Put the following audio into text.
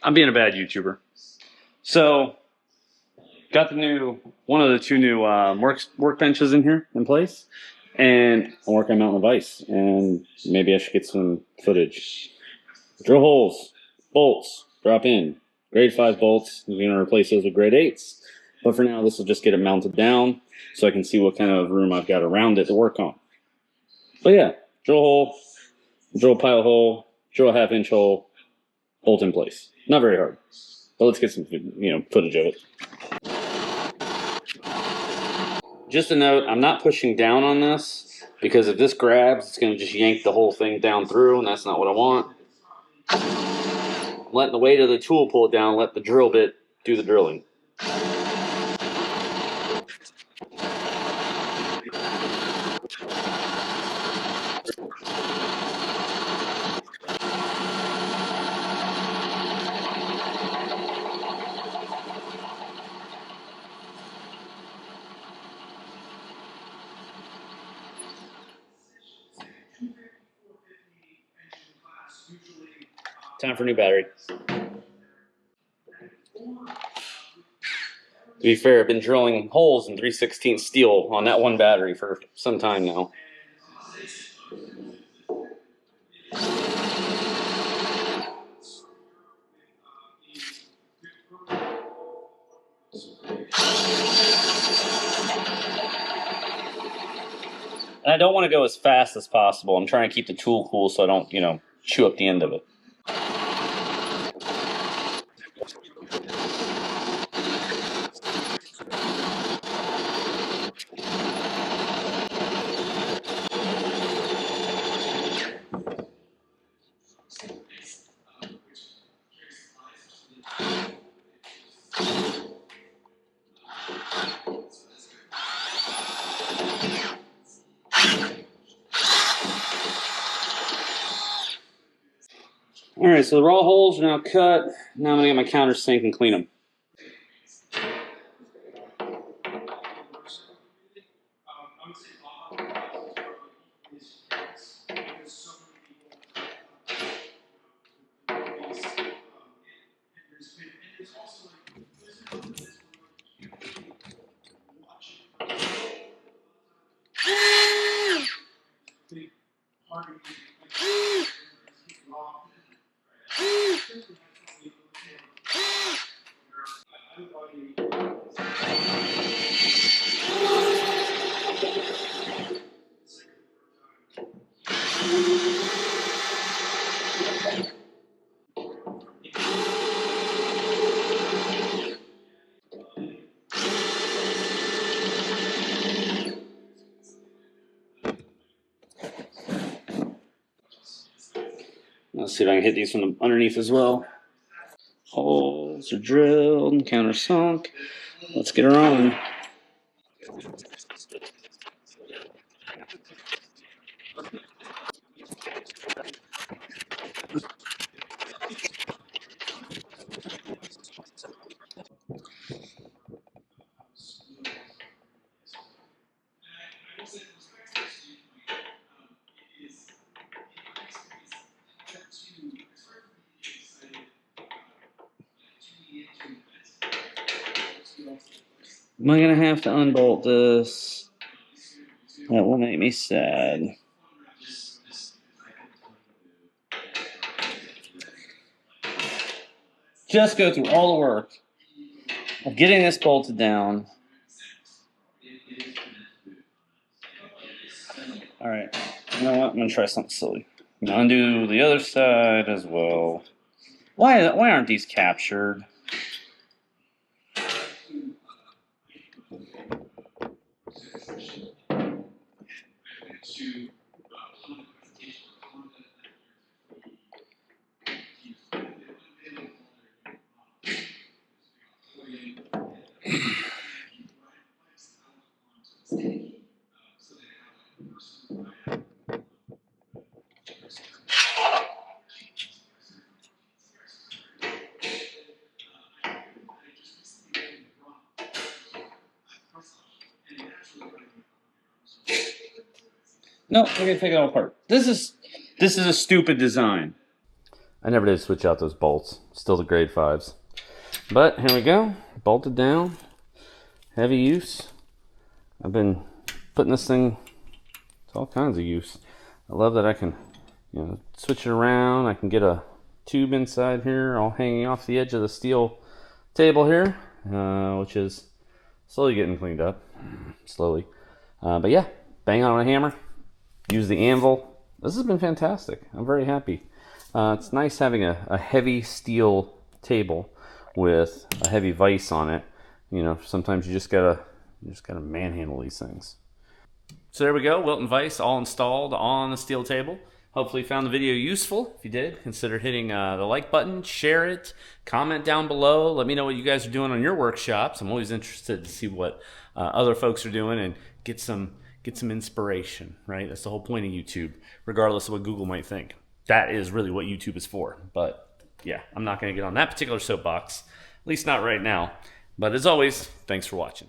I'm being a bad YouTuber. So, got one of the two new workbenches in here in place, and I'm working out on Vise, and maybe I should get some footage. Drill holes, bolts, drop in. Grade 5 bolts, I'm going to replace those with grade 8s. But for now, this will just get it mounted down so I can see what kind of room I've got around it to work on. But yeah, drill hole, drill a pilot hole, drill a half-inch hole, bolt in place. Not very hard. But let's get some footage of it. Just a note, I'm not pushing down on this because if this grabs, it's going to just yank the whole thing down through, and that's not what I want. I'm letting the weight of the tool pull it down, let the drill bit do the drilling. Time for a new battery. To be fair, I've been drilling holes in 3/16 steel on that one battery for some time now. And I don't want to go as fast as possible. I'm trying to keep the tool cool so I don't, chew up the end of it. All right, so the raw holes are now cut. Now I'm going to get my countersink and clean them. Let's see if I can hit these from underneath as well. Holes are drilled, countersunk. Let's get her on. Am I going to have to unbolt this? That will make me sad. Just go through all the work of getting this bolted down. All right, you know what? I'm going to try something silly. I'm going to undo the other side as well. Why aren't these captured? No, we're gonna take it all apart. This is a stupid design. I never did switch out those bolts. Still the grade 5s. But here we go. Bolted down. Heavy use. I've been putting this thing to all kinds of use. I love that I can, switch it around. I can get a tube inside here all hanging off the edge of the steel table here, which is slowly getting cleaned up. Slowly. But yeah, bang on a hammer. Use the anvil. This has been fantastic. I'm very happy. It's nice having a heavy steel table with a heavy vise on it. Sometimes you just gotta manhandle these things. So there we go, Wilton vise all installed on the steel table. Hopefully you found the video useful. If you did, consider hitting the like button, share it, comment down below. Let me know what you guys are doing on your workshops. I'm always interested to see what other folks are doing and get some inspiration, right? That's the whole point of YouTube, regardless of what Google might think. That is really what YouTube is for. But yeah, I'm not going to get on that particular soapbox, at least not right now. But as always, thanks for watching.